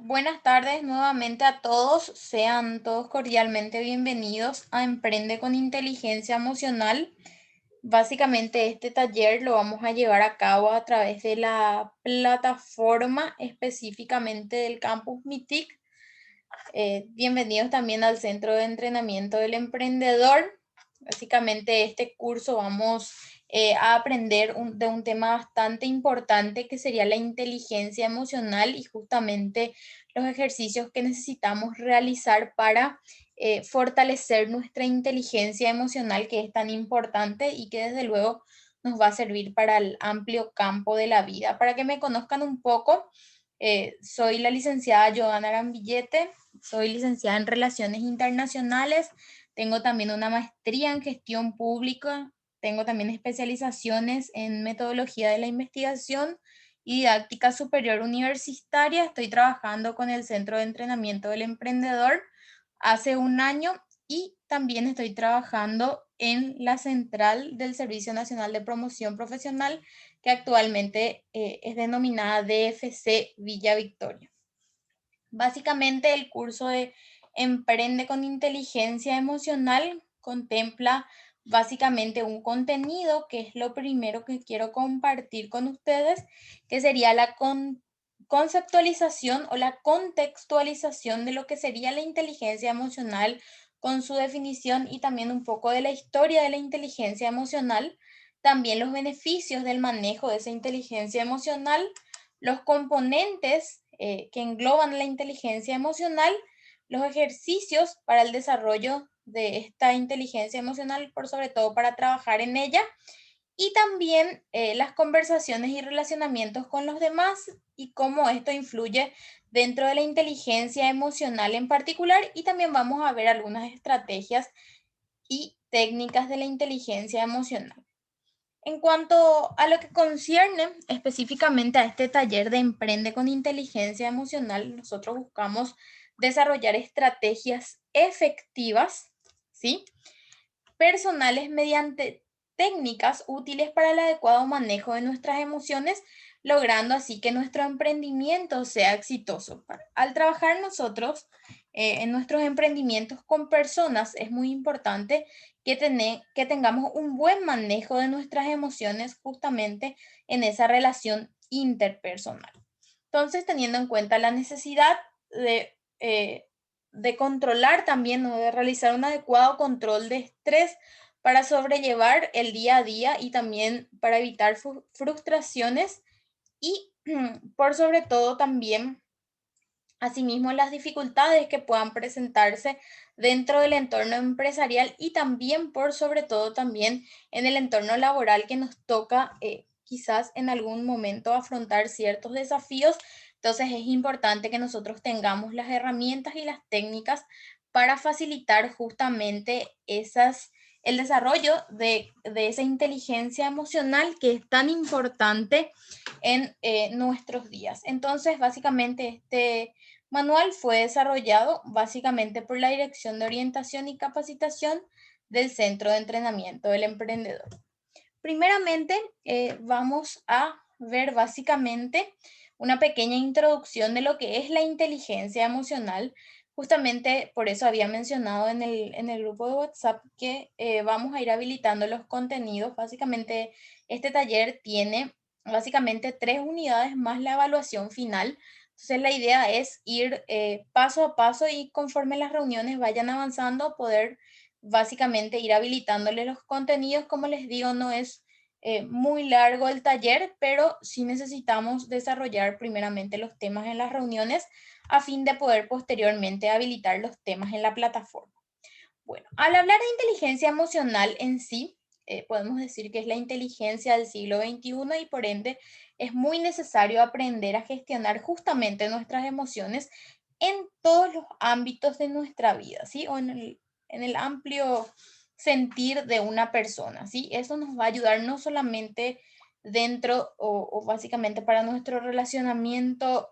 Buenas tardes nuevamente a todos. Sean todos cordialmente bienvenidos a Emprende con Inteligencia Emocional. Básicamente este taller lo vamos a llevar a cabo a través de la plataforma específicamente del Campus MITIC. Bienvenidos también al Centro de Entrenamiento del Emprendedor. Básicamente este curso vamos a aprender de un tema bastante importante que sería la inteligencia emocional y justamente los ejercicios que necesitamos realizar para fortalecer nuestra inteligencia emocional, que es tan importante y que desde luego nos va a servir para el amplio campo de la vida. Para que me conozcan un poco, soy la licenciada Joana Gambillete. Soy licenciada en Relaciones Internacionales, tengo también una maestría en Gestión Pública, tengo también especializaciones en Metodología de la Investigación y Didáctica Superior Universitaria. Estoy trabajando con el Centro de Entrenamiento del Emprendedor hace un año y también estoy trabajando en la central del Servicio Nacional de Promoción Profesional, que actualmente es denominada DFC Villa Victoria. Básicamente el curso de Emprende con Inteligencia Emocional contempla básicamente un contenido que es lo primero que quiero compartir con ustedes, que sería la conceptualización o la contextualización de lo que sería la inteligencia emocional con su definición y también un poco de la historia de la inteligencia emocional, también los beneficios del manejo de esa inteligencia emocional, los componentes que engloban la inteligencia emocional, los ejercicios para el desarrollo de esta inteligencia emocional, por sobre todo para trabajar en ella, y también las conversaciones y relacionamientos con los demás y cómo esto influye dentro de la inteligencia emocional en particular. Y también vamos a ver algunas estrategias y técnicas de la inteligencia emocional. En cuanto a lo que concierne específicamente a este taller de Emprende con Inteligencia Emocional, nosotros buscamos desarrollar estrategias efectivas, ¿sí?, personales mediante técnicas útiles para el adecuado manejo de nuestras emociones, logrando así que nuestro emprendimiento sea exitoso. Al trabajar nosotros en nuestros emprendimientos con personas, es muy importante que tengamos un buen manejo de nuestras emociones justamente en esa relación interpersonal. Entonces, teniendo en cuenta la necesidad de controlar también o de realizar un adecuado control de estrés para sobrellevar el día a día y también para evitar frustraciones y por sobre todo también asimismo las dificultades que puedan presentarse dentro del entorno empresarial y también por sobre todo también en el entorno laboral que nos toca quizás en algún momento afrontar ciertos desafíos. Entonces es importante que nosotros tengamos las herramientas y las técnicas para facilitar justamente el desarrollo de esa inteligencia emocional que es tan importante en nuestros días. Entonces, básicamente, este manual fue desarrollado básicamente por la Dirección de Orientación y Capacitación del Centro de Entrenamiento del Emprendedor. Primeramente, vamos a ver básicamente una pequeña introducción de lo que es la inteligencia emocional. Justamente por eso había mencionado en el grupo de WhatsApp que vamos a ir habilitando los contenidos. Básicamente, este taller tiene básicamente 3 unidades más la evaluación final. Entonces, la idea es ir paso a paso y conforme las reuniones vayan avanzando, poder básicamente ir habilitándole los contenidos. Como les digo, no es muy largo el taller, pero sí necesitamos desarrollar primeramente los temas en las reuniones a fin de poder posteriormente habilitar los temas en la plataforma. Bueno, al hablar de inteligencia emocional en sí, podemos decir que es la inteligencia del siglo XXI y por ende es muy necesario aprender a gestionar justamente nuestras emociones en todos los ámbitos de nuestra vida, ¿sí? O en el amplio sentir de una persona, ¿sí? Eso nos va a ayudar no solamente dentro o básicamente para nuestro relacionamiento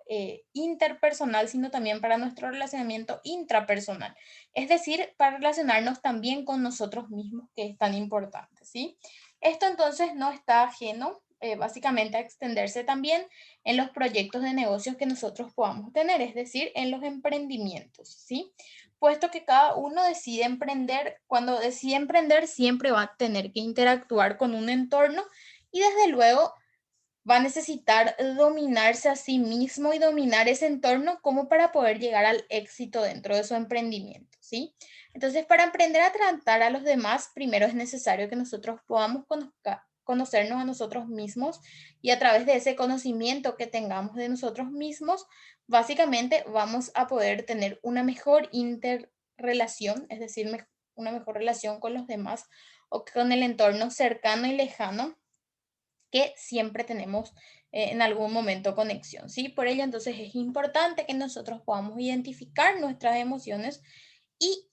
interpersonal, sino también para nuestro relacionamiento intrapersonal. Es decir, para relacionarnos también con nosotros mismos, que es tan importante, ¿sí? Esto entonces no está ajeno básicamente a extenderse también en los proyectos de negocios que nosotros podamos tener, es decir, en los emprendimientos, ¿sí? Puesto que cada uno decide emprender, cuando decide emprender siempre va a tener que interactuar con un entorno y desde luego va a necesitar dominarse a sí mismo y dominar ese entorno como para poder llegar al éxito dentro de su emprendimiento, ¿sí? Entonces, para aprender a tratar a los demás, primero es necesario que nosotros podamos conocernos a nosotros mismos y a través de ese conocimiento que tengamos de nosotros mismos, básicamente vamos a poder tener una mejor interrelación, es decir, una mejor relación con los demás o con el entorno cercano y lejano que siempre tenemos en algún momento conexión, ¿sí? Por ello, entonces es importante que nosotros podamos identificar nuestras emociones y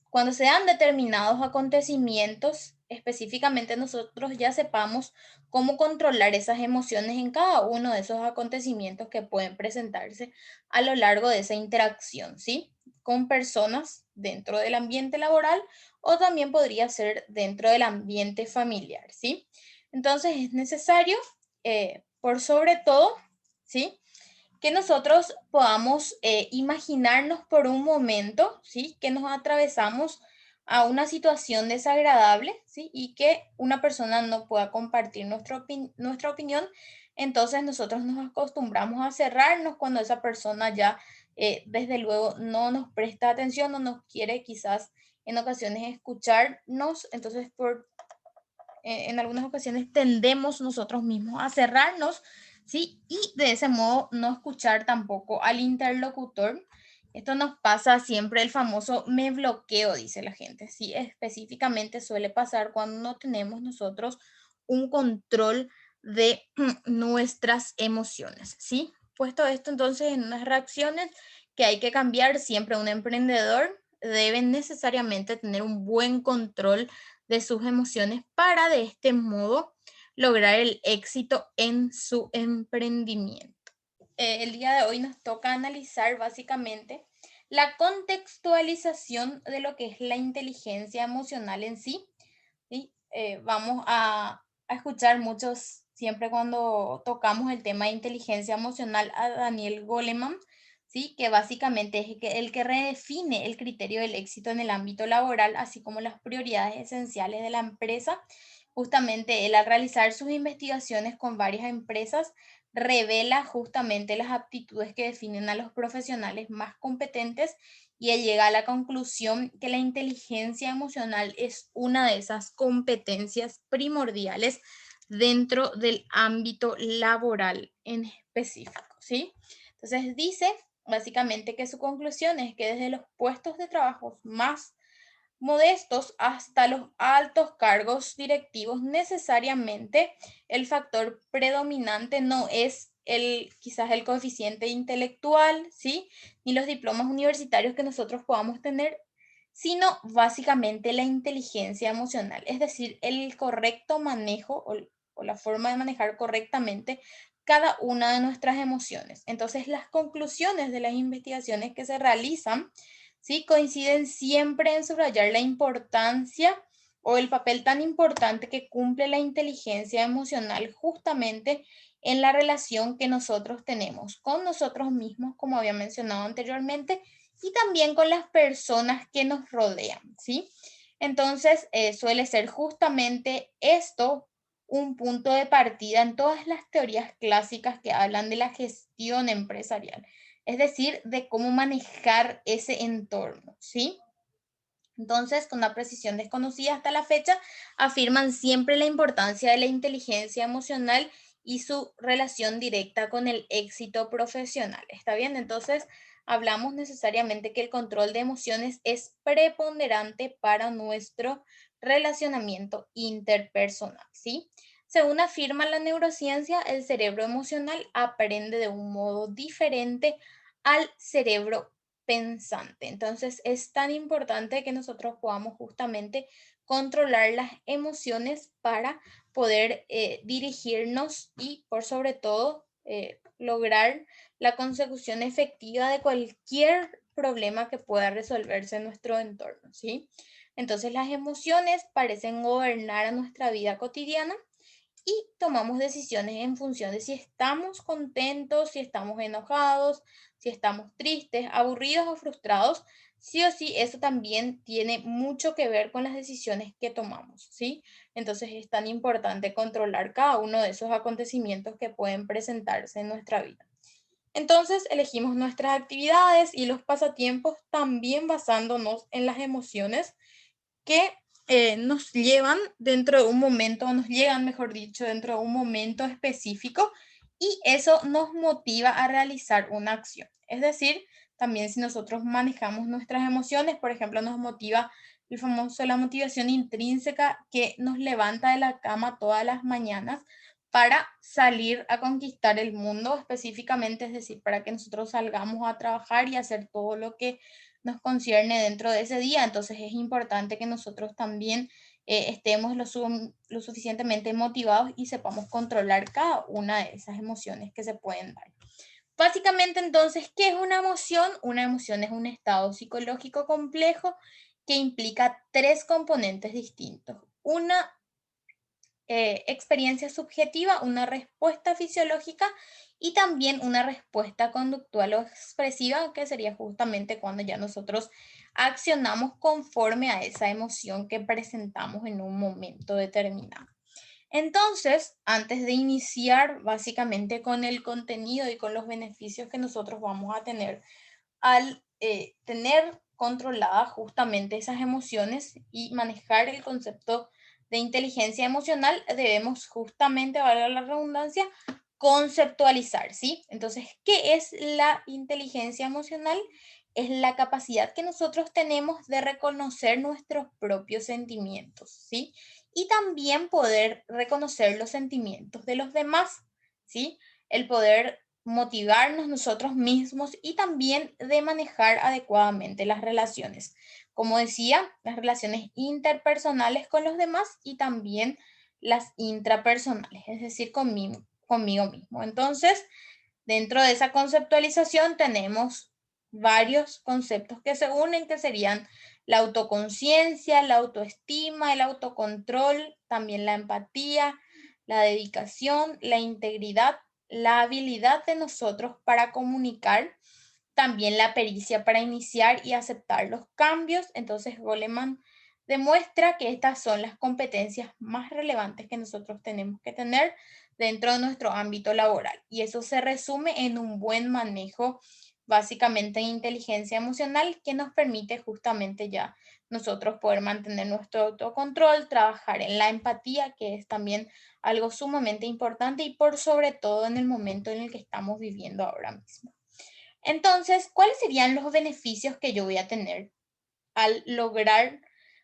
cuando se dan determinados acontecimientos, específicamente nosotros ya sepamos cómo controlar esas emociones en cada uno de esos acontecimientos que pueden presentarse a lo largo de esa interacción, ¿sí? Con personas dentro del ambiente laboral o también podría ser dentro del ambiente familiar, ¿sí? Entonces es necesario, por sobre todo, ¿sí? Que nosotros podamos imaginarnos por un momento, ¿sí? Que nos atravesamos a una situación desagradable, ¿sí? Y que una persona no pueda compartir nuestra opinión, entonces nosotros nos acostumbramos a cerrarnos cuando esa persona ya, desde luego, no nos presta atención, no nos quiere quizás en ocasiones escucharnos, entonces en algunas ocasiones tendemos nosotros mismos a cerrarnos, ¿sí? Y de ese modo no escuchar tampoco al interlocutor. Esto nos pasa siempre el famoso me bloqueo, dice la gente, ¿sí? Específicamente suele pasar cuando no tenemos nosotros un control de nuestras emociones, ¿sí? Puesto esto entonces en unas reacciones que hay que cambiar, siempre un emprendedor debe necesariamente tener un buen control de sus emociones para de este modo lograr el éxito en su emprendimiento. El día de hoy nos toca analizar básicamente la contextualización de lo que es la inteligencia emocional en sí. ¿Sí? Vamos a escuchar muchos, siempre cuando tocamos el tema de inteligencia emocional, a Daniel Goleman, ¿sí? Que básicamente es el que redefine el criterio del éxito en el ámbito laboral, así como las prioridades esenciales de la empresa. Justamente él al realizar sus investigaciones con varias empresas, revela justamente las aptitudes que definen a los profesionales más competentes y él llega a la conclusión que la inteligencia emocional es una de esas competencias primordiales dentro del ámbito laboral en específico, ¿sí? Entonces dice básicamente que su conclusión es que desde los puestos de trabajo más modestos hasta los altos cargos directivos, necesariamente el factor predominante no es quizás el coeficiente intelectual, ¿sí? Ni los diplomas universitarios que nosotros podamos tener, sino básicamente la inteligencia emocional, es decir, el correcto manejo o la forma de manejar correctamente cada una de nuestras emociones. Entonces, las conclusiones de las investigaciones que se realizan, ¿sí? Coinciden siempre en subrayar la importancia o el papel tan importante que cumple la inteligencia emocional justamente en la relación que nosotros tenemos con nosotros mismos, como había mencionado anteriormente, y también con las personas que nos rodean, ¿sí? Entonces, suele ser justamente esto un punto de partida en todas las teorías clásicas que hablan de la gestión empresarial, es decir, de cómo manejar ese entorno, ¿sí? Entonces, con una precisión desconocida hasta la fecha, afirman siempre la importancia de la inteligencia emocional y su relación directa con el éxito profesional. ¿Está bien? Entonces, hablamos necesariamente que el control de emociones es preponderante para nuestro relacionamiento interpersonal, ¿sí? Según afirma la neurociencia, el cerebro emocional aprende de un modo diferente al cerebro pensante. Entonces es tan importante que nosotros podamos justamente controlar las emociones para poder dirigirnos y por sobre todo lograr la consecución efectiva de cualquier problema que pueda resolverse en nuestro entorno, ¿sí? Entonces las emociones parecen gobernar a nuestra vida cotidiana y tomamos decisiones en función de si estamos contentos, si estamos enojados, si estamos tristes, aburridos o frustrados. Sí o sí, eso también tiene mucho que ver con las decisiones que tomamos, ¿sí? Entonces es tan importante controlar cada uno de esos acontecimientos que pueden presentarse en nuestra vida. Entonces elegimos nuestras actividades y los pasatiempos también basándonos en las emociones que nos llevan dentro de un momento, o nos llegan, mejor dicho, dentro de un momento específico, y eso nos motiva a realizar una acción. Es decir, también si nosotros manejamos nuestras emociones, por ejemplo, nos motiva el famoso la motivación intrínseca que nos levanta de la cama todas las mañanas para salir a conquistar el mundo específicamente, es decir, para que nosotros salgamos a trabajar y hacer todo lo que nos concierne dentro de ese día. Entonces es importante que nosotros también estemos lo suficientemente motivados y sepamos controlar cada una de esas emociones que se pueden dar. Básicamente, entonces, ¿qué es una emoción? Una emoción es un estado psicológico complejo que implica tres componentes distintos. Una experiencia subjetiva, una respuesta fisiológica y también una respuesta conductual o expresiva, que sería justamente cuando ya nosotros accionamos conforme a esa emoción que presentamos en un momento determinado. Entonces, antes de iniciar básicamente con el contenido y con los beneficios que nosotros vamos a tener al tener controladas justamente esas emociones y manejar el concepto de inteligencia emocional, debemos justamente, valga la redundancia, conceptualizar, ¿sí? Entonces, ¿qué es la inteligencia emocional? Es la capacidad que nosotros tenemos de reconocer nuestros propios sentimientos, ¿sí? Y también poder reconocer los sentimientos de los demás, ¿sí? El poder motivarnos nosotros mismos y también de manejar adecuadamente las relaciones. Como decía, las relaciones interpersonales con los demás y también las intrapersonales, es decir, conmigo mismo. Entonces, dentro de esa conceptualización tenemos varios conceptos que se unen, que serían la autoconciencia, la autoestima, el autocontrol, también la empatía, la dedicación, la integridad, la habilidad de nosotros para comunicar, también la pericia para iniciar y aceptar los cambios. Entonces, Goleman demuestra que estas son las competencias más relevantes que nosotros tenemos que tener dentro de nuestro ámbito laboral. Y eso se resume en un buen manejo, básicamente en inteligencia emocional, que nos permite justamente ya nosotros poder mantener nuestro autocontrol, trabajar en la empatía, que es también algo sumamente importante y por sobre todo en el momento en el que estamos viviendo ahora mismo. Entonces, ¿cuáles serían los beneficios que yo voy a tener al lograr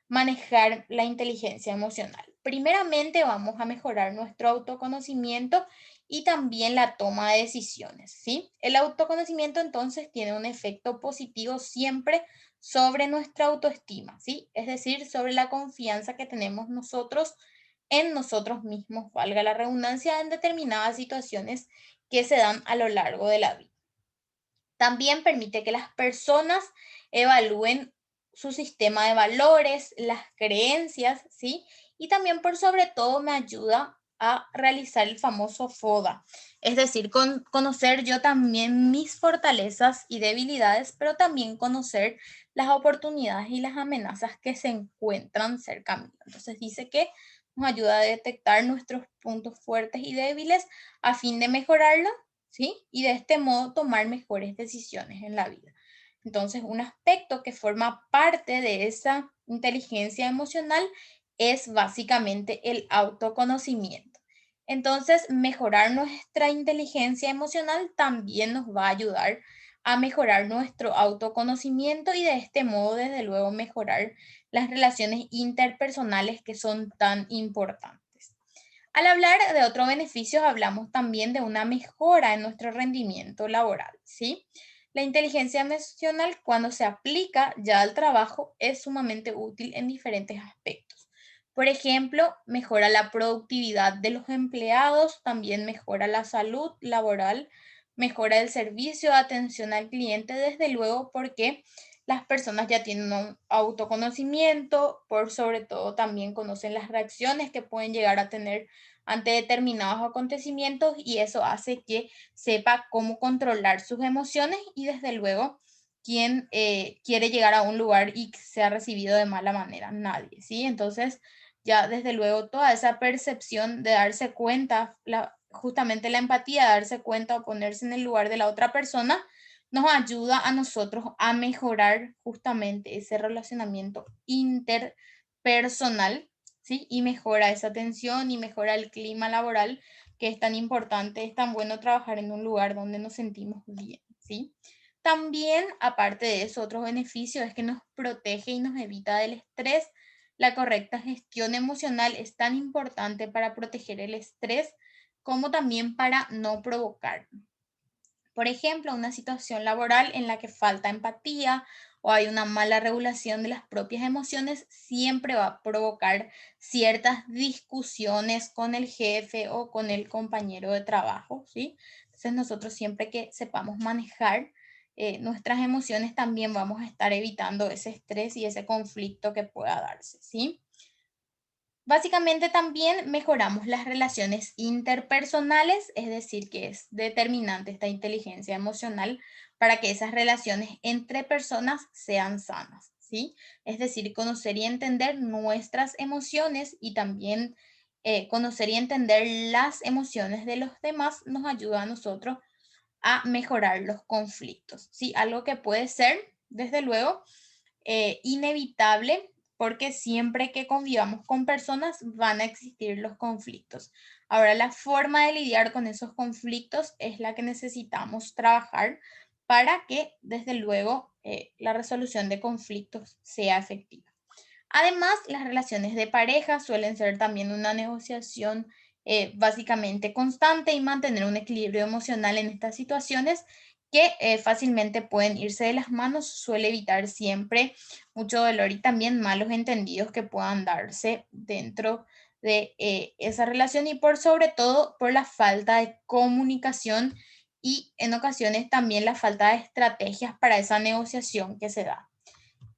manejar la inteligencia emocional? Primeramente, vamos a mejorar nuestro autoconocimiento y también la toma de decisiones, ¿sí? El autoconocimiento entonces tiene un efecto positivo siempre sobre nuestra autoestima, ¿sí? Es decir, sobre la confianza que tenemos nosotros en nosotros mismos, valga la redundancia, en determinadas situaciones que se dan a lo largo de la vida. También permite que las personas evalúen su sistema de valores, las creencias, ¿sí? Y también por sobre todo me ayuda a realizar el famoso FODA, es decir, conocer yo también mis fortalezas y debilidades, pero también conocer las oportunidades y las amenazas que se encuentran cerca mío. Entonces dice que nos ayuda a detectar nuestros puntos fuertes y débiles a fin de mejorarlo, ¿sí? Y de este modo tomar mejores decisiones en la vida. Entonces, un aspecto que forma parte de esa inteligencia emocional es básicamente el autoconocimiento. Entonces, mejorar nuestra inteligencia emocional también nos va a ayudar a mejorar nuestro autoconocimiento y de este modo, desde luego, mejorar las relaciones interpersonales que son tan importantes. Al hablar de otros beneficios, hablamos también de una mejora en nuestro rendimiento laboral, ¿sí? La inteligencia emocional, cuando se aplica ya al trabajo, es sumamente útil en diferentes aspectos. Por ejemplo, mejora la productividad de los empleados, también mejora la salud laboral, mejora el servicio de atención al cliente, desde luego, porque las personas ya tienen un autoconocimiento, por sobre todo también conocen las reacciones que pueden llegar a tener ante determinados acontecimientos y eso hace que sepa cómo controlar sus emociones y desde luego quién quiere llegar a un lugar y sea recibido de mala manera, nadie, ¿sí? Entonces ya desde luego toda esa percepción de darse cuenta, justamente la empatía, darse cuenta o ponerse en el lugar de la otra persona, nos ayuda a nosotros a mejorar justamente ese relacionamiento interpersonal, ¿sí? Y mejora esa tensión y mejora el clima laboral, que es tan importante, es tan bueno trabajar en un lugar donde nos sentimos bien, ¿sí? También, aparte de eso, otro beneficio es que nos protege y nos evita del estrés. La correcta gestión emocional es tan importante para proteger el estrés como también para no provocar. Por ejemplo, una situación laboral en la que falta empatía o hay una mala regulación de las propias emociones siempre va a provocar ciertas discusiones con el jefe o con el compañero de trabajo, ¿sí? Entonces nosotros siempre que sepamos manejar nuestras emociones también vamos a estar evitando ese estrés y ese conflicto que pueda darse, ¿sí? Básicamente también mejoramos las relaciones interpersonales, es decir, que es determinante esta inteligencia emocional para que esas relaciones entre personas sean sanas, ¿sí? Es decir, conocer y entender nuestras emociones y también conocer y entender las emociones de los demás nos ayuda a nosotros a mejorar los conflictos, ¿sí? Algo que puede ser, desde luego, inevitable porque siempre que convivamos con personas van a existir los conflictos. Ahora, la forma de lidiar con esos conflictos es la que necesitamos trabajar para que, desde luego, la resolución de conflictos sea efectiva. Además, las relaciones de pareja suelen ser también una negociación básicamente constante y mantener un equilibrio emocional en estas situaciones que fácilmente pueden irse de las manos, suele evitar siempre mucho dolor y también malos entendidos que puedan darse dentro de esa relación y por sobre todo por la falta de comunicación y en ocasiones también la falta de estrategias para esa negociación que se da.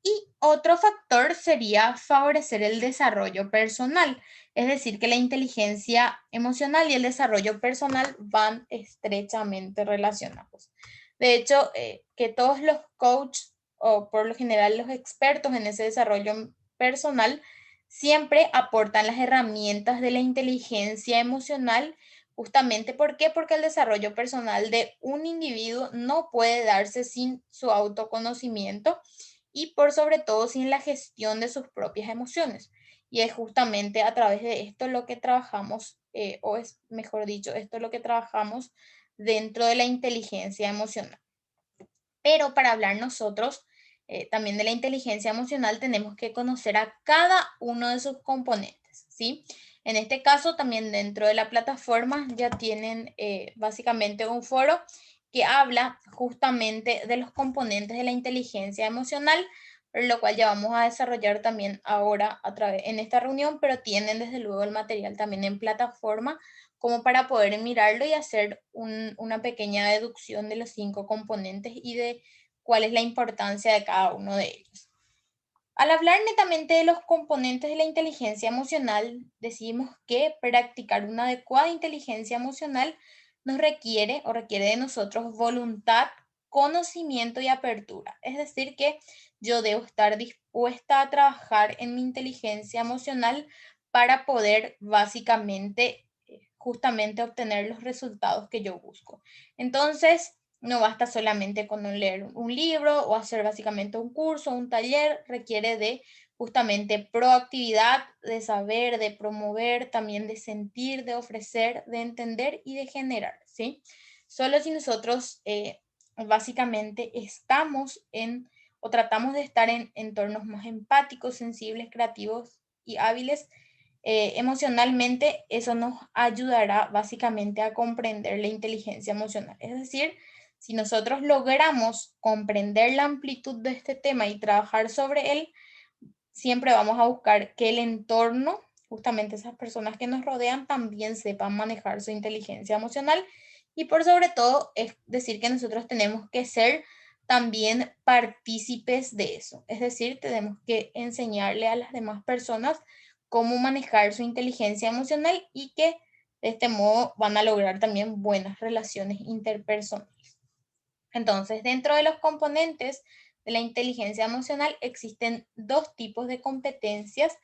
Y otro factor sería favorecer el desarrollo personal, es decir, que la inteligencia emocional y el desarrollo personal van estrechamente relacionados. De hecho, que todos los coaches o por lo general los expertos en ese desarrollo personal siempre aportan las herramientas de la inteligencia emocional. Justamente, ¿por qué? Porque el desarrollo personal de un individuo no puede darse sin su autoconocimiento y por sobre todo sin la gestión de sus propias emociones. Y es justamente a través de esto lo que trabajamos, o es mejor dicho, esto es lo que trabajamos dentro de la inteligencia emocional. Pero para hablar nosotros también de la inteligencia emocional tenemos que conocer a cada uno de sus componentes, ¿sí? En este caso, también dentro de la plataforma ya tienen básicamente un foro que habla justamente de los componentes de la inteligencia emocional, lo cual ya vamos a desarrollar también ahora a través en esta reunión, pero tienen desde luego el material también en plataforma como para poder mirarlo y hacer una pequeña deducción de los 5 componentes y de cuál es la importancia de cada uno de ellos. Al hablar netamente de los componentes de la inteligencia emocional, decimos que practicar una adecuada inteligencia emocional nos requiere o requiere de nosotros voluntad, conocimiento y apertura. Es decir, que yo debo estar dispuesta a trabajar en mi inteligencia emocional para poder básicamente, justamente obtener los resultados que yo busco. Entonces, no basta solamente con leer un libro o hacer básicamente un curso, un taller, requiere de justamente proactividad, de saber, de promover, también de sentir, de ofrecer, de entender y de generar, ¿sí? Solo si nosotros básicamente estamos en o tratamos de estar en entornos más empáticos, sensibles, creativos y hábiles, emocionalmente, eso nos ayudará básicamente a comprender la inteligencia emocional. Es decir, si nosotros logramos comprender la amplitud de este tema y trabajar sobre él, siempre vamos a buscar que el entorno, justamente esas personas que nos rodean, también sepan manejar su inteligencia emocional. Y por sobre todo, es decir que nosotros tenemos que ser también partícipes de eso. Es decir, tenemos que enseñarle a las demás personas cómo manejar su inteligencia emocional y que de este modo van a lograr también buenas relaciones interpersonales. Entonces, dentro de los componentes de la inteligencia emocional existen dos tipos de competencias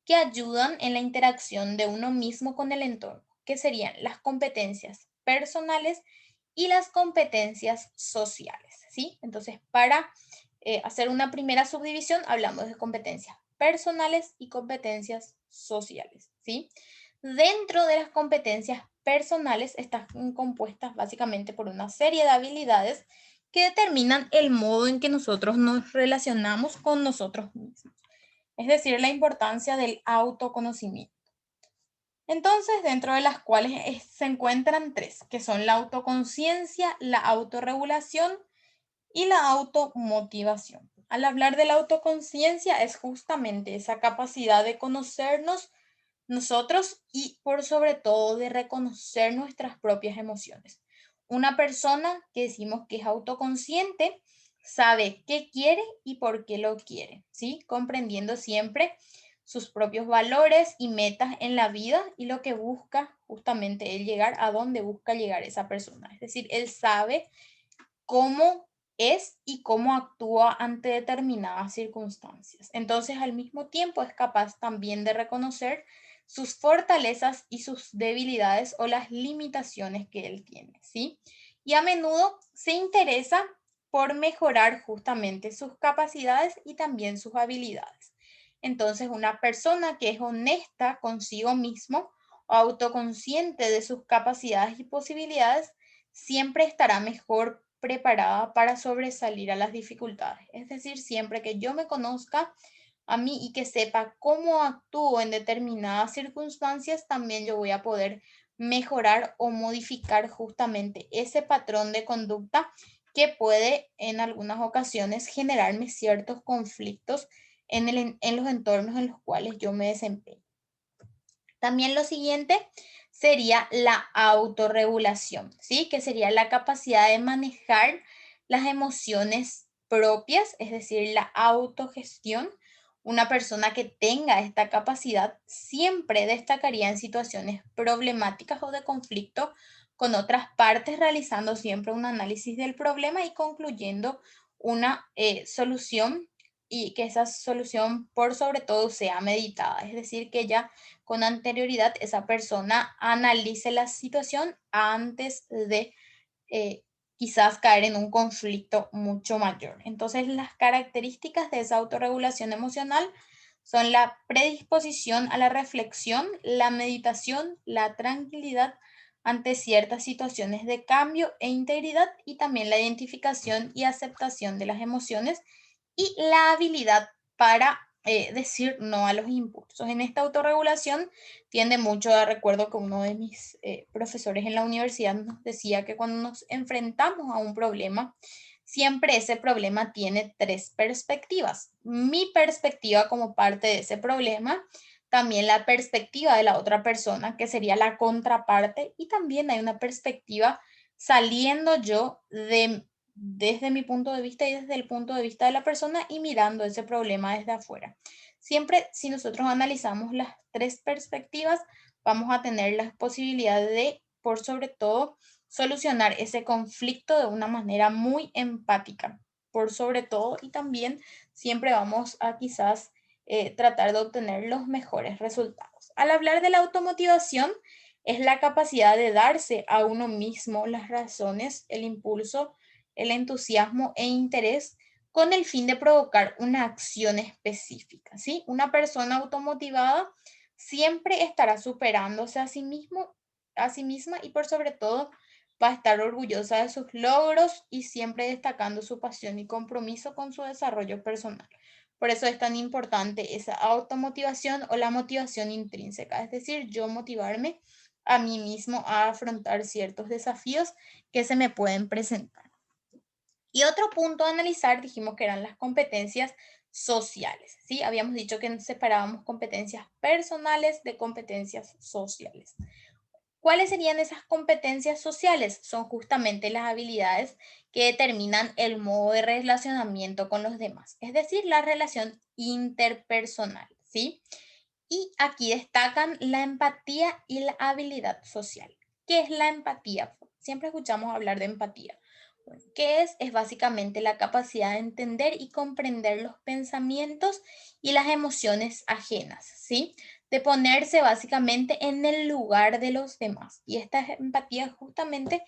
que ayudan en la interacción de uno mismo con el entorno, que serían las competencias personales y las competencias sociales, ¿sí? Entonces, para hacer una primera subdivisión, hablamos de competencias personales y competencias sociales, ¿sí? Dentro de las competencias personales están compuestas básicamente por una serie de habilidades que determinan el modo en que nosotros nos relacionamos con nosotros mismos, es decir, la importancia del autoconocimiento. Entonces, dentro de las cuales se encuentran tres, que son la autoconciencia, la autorregulación y la automotivación. Al hablar de la autoconciencia es justamente esa capacidad de conocernos nosotros y por sobre todo de reconocer nuestras propias emociones. Una persona que decimos que es autoconsciente sabe qué quiere y por qué lo quiere, ¿sí? Comprendiendo siempre sus propios valores y metas en la vida y lo que busca justamente él llegar, a dónde busca llegar esa persona. Es decir, él sabe cómo es y cómo actúa ante determinadas circunstancias. Entonces, al mismo tiempo, es capaz también de reconocer sus fortalezas y sus debilidades o las limitaciones que él tiene, ¿sí? Y a menudo se interesa por mejorar justamente sus capacidades y también sus habilidades. Entonces, una persona que es honesta consigo mismo o autoconsciente de sus capacidades y posibilidades, siempre estará mejor preparada para sobresalir a las dificultades. Es decir, siempre que yo me conozca a mí y que sepa cómo actúo en determinadas circunstancias, también yo voy a poder mejorar o modificar justamente ese patrón de conducta que puede en algunas ocasiones generarme ciertos conflictos en los entornos en los cuales yo me desempeño. También lo siguiente sería la autorregulación, ¿sí? Que sería la capacidad de manejar las emociones propias, es decir, la autogestión. Una persona que tenga esta capacidad siempre destacaría en situaciones problemáticas o de conflicto con otras partes, realizando siempre un análisis del problema y concluyendo una solución, y que esa solución por sobre todo sea meditada, es decir, que ya con anterioridad esa persona analice la situación antes de eh, quizás caer en un conflicto mucho mayor. Entonces, las características de esa autorregulación emocional son la predisposición a la reflexión, la meditación, la tranquilidad ante ciertas situaciones de cambio e integridad, y también la identificación y aceptación de las emociones y la habilidad para decir no a los impulsos. En esta autorregulación tiende mucho a, recuerdo que uno de mis profesores en la universidad nos decía que cuando nos enfrentamos a un problema, siempre ese problema tiene tres perspectivas. Mi perspectiva como parte de ese problema, también la perspectiva de la otra persona, que sería la contraparte, y también hay una perspectiva saliendo yo desde mi punto de vista y desde el punto de vista de la persona y mirando ese problema desde afuera. Siempre, si nosotros analizamos las tres perspectivas, vamos a tener la posibilidad de, por sobre todo, solucionar ese conflicto de una manera muy empática, por sobre todo, y también siempre vamos a quizás tratar de obtener los mejores resultados. Al hablar de la automotivación, es la capacidad de darse a uno mismo las razones, el impulso, el entusiasmo e interés con el fin de provocar una acción específica, ¿sí? Una persona automotivada siempre estará superándose a sí mismo, a sí misma, y por sobre todo va a estar orgullosa de sus logros y siempre destacando su pasión y compromiso con su desarrollo personal. Por eso es tan importante esa automotivación o la motivación intrínseca, es decir, yo motivarme a mí mismo a afrontar ciertos desafíos que se me pueden presentar. Y otro punto a analizar, dijimos que eran las competencias sociales, ¿sí? Habíamos dicho que separábamos competencias personales de competencias sociales. ¿Cuáles serían esas competencias sociales? Son justamente las habilidades que determinan el modo de relacionamiento con los demás, es decir, la relación interpersonal, ¿sí? Y aquí destacan la empatía y la habilidad social. ¿Qué es la empatía? Siempre escuchamos hablar de empatía. Bueno, ¿qué es? Es básicamente la capacidad de entender y comprender los pensamientos y las emociones ajenas, ¿sí? De ponerse básicamente en el lugar de los demás. Y esta empatía justamente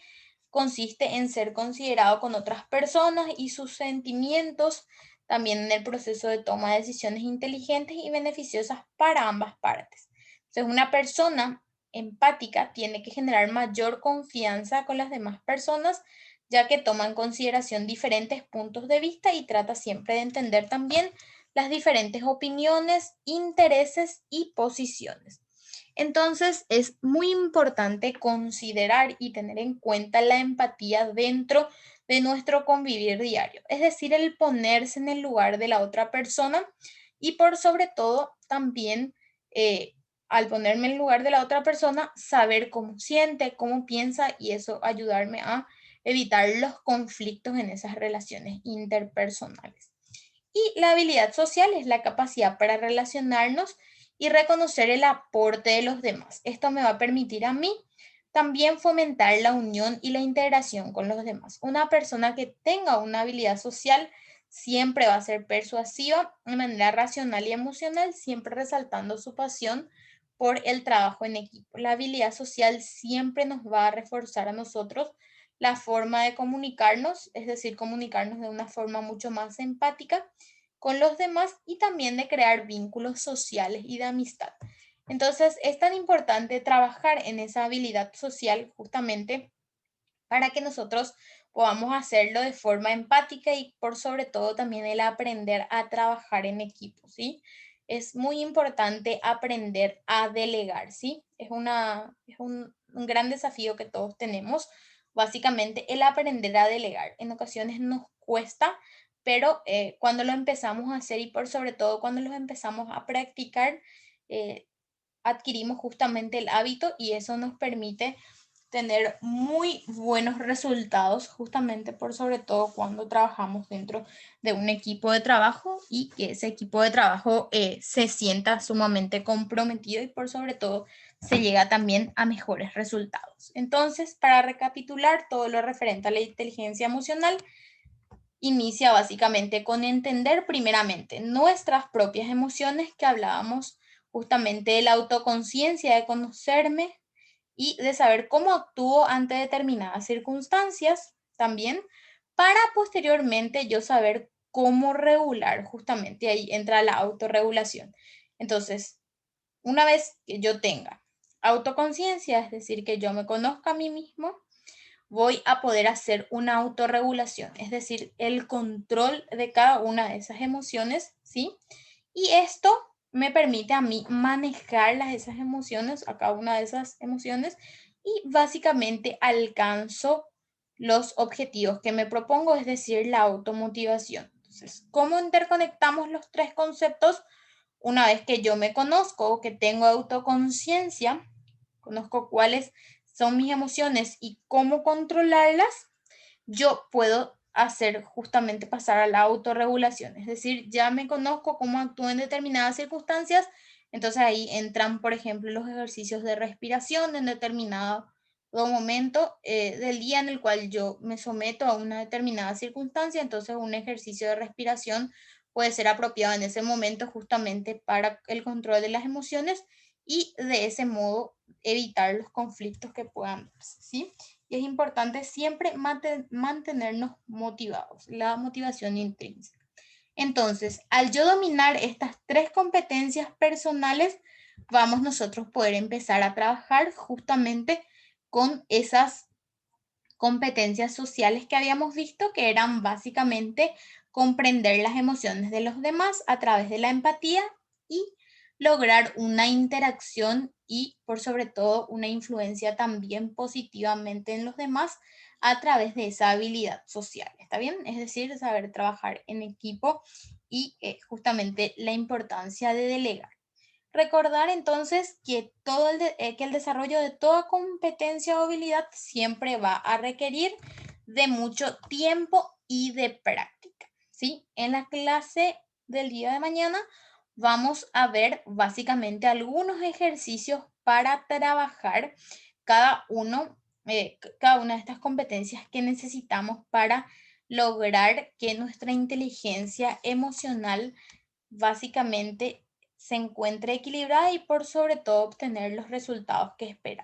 consiste en ser considerado con otras personas y sus sentimientos, también en el proceso de toma de decisiones inteligentes y beneficiosas para ambas partes. Entonces, una persona empática tiene que generar mayor confianza con las demás personas, ya que toma en consideración diferentes puntos de vista y trata siempre de entender también las diferentes opiniones, intereses y posiciones. Entonces, es muy importante considerar y tener en cuenta la empatía dentro de nuestro convivir diario, es decir, el ponerse en el lugar de la otra persona y por sobre todo también al ponerme en el lugar de la otra persona, saber cómo siente, cómo piensa y eso ayudarme a evitar los conflictos en esas relaciones interpersonales. Y la habilidad social es la capacidad para relacionarnos y reconocer el aporte de los demás. Esto me va a permitir a mí también fomentar la unión y la integración con los demás. Una persona que tenga una habilidad social siempre va a ser persuasiva de manera racional y emocional, siempre resaltando su pasión por el trabajo en equipo. La habilidad social siempre nos va a reforzar a nosotros la forma de comunicarnos, es decir, comunicarnos de una forma mucho más empática con los demás y también de crear vínculos sociales y de amistad. Entonces, es tan importante trabajar en esa habilidad social justamente para que nosotros podamos hacerlo de forma empática y por sobre todo también el aprender a trabajar en equipo, ¿sí? Es muy importante aprender a delegar, ¿sí? Es un gran desafío que todos tenemos, básicamente el aprender a delegar. En ocasiones nos cuesta, pero cuando lo empezamos a hacer y por sobre todo cuando lo empezamos a practicar, eh, adquirimos justamente el hábito y eso nos permite tener muy buenos resultados justamente por sobre todo cuando trabajamos dentro de un equipo de trabajo y que ese equipo de trabajo se sienta sumamente comprometido y por sobre todo se llega también a mejores resultados. Entonces, para recapitular todo lo referente a la inteligencia emocional, inicia básicamente con entender primeramente nuestras propias emociones que hablábamos justamente de la autoconciencia, de conocerme y de saber cómo actúo ante determinadas circunstancias también, para posteriormente yo saber cómo regular, justamente ahí entra la autorregulación. Entonces, una vez que yo tenga autoconciencia, es decir, que yo me conozca a mí mismo, voy a poder hacer una autorregulación, es decir, el control de cada una de esas emociones, ¿sí? Y esto me permite a mí manejar esas emociones, a cada una de esas emociones, y básicamente alcanzo los objetivos que me propongo, es decir, la automotivación. Entonces, ¿cómo interconectamos los tres conceptos? Una vez que yo me conozco, que tengo autoconciencia, conozco cuáles son mis emociones y cómo controlarlas, yo puedo hacer justamente pasar a la autorregulación. Es decir, ya me conozco cómo actúo en determinadas circunstancias, entonces ahí entran, por ejemplo, los ejercicios de respiración en determinado momento del día en el cual yo me someto a una determinada circunstancia, entonces un ejercicio de respiración puede ser apropiado en ese momento justamente para el control de las emociones y de ese modo evitar los conflictos que puedan darse, ¿sí? Y es importante siempre mantenernos motivados, la motivación intrínseca. Entonces, al yo dominar estas tres competencias personales, vamos nosotros poder empezar a trabajar justamente con esas competencias sociales que habíamos visto, que eran básicamente comprender las emociones de los demás a través de la empatía y lograr una interacción y por sobre todo una influencia también positivamente en los demás a través de esa habilidad social. ¿Está bien? Es decir, saber trabajar en equipo y justamente la importancia de delegar. Recordar entonces que, que el desarrollo de toda competencia o habilidad siempre va a requerir de mucho tiempo y de práctica, ¿sí? En la clase del día de mañana vamos a ver básicamente algunos ejercicios para trabajar cada uno, cada una de estas competencias que necesitamos para lograr que nuestra inteligencia emocional básicamente se encuentre equilibrada y por sobre todo obtener los resultados que esperamos.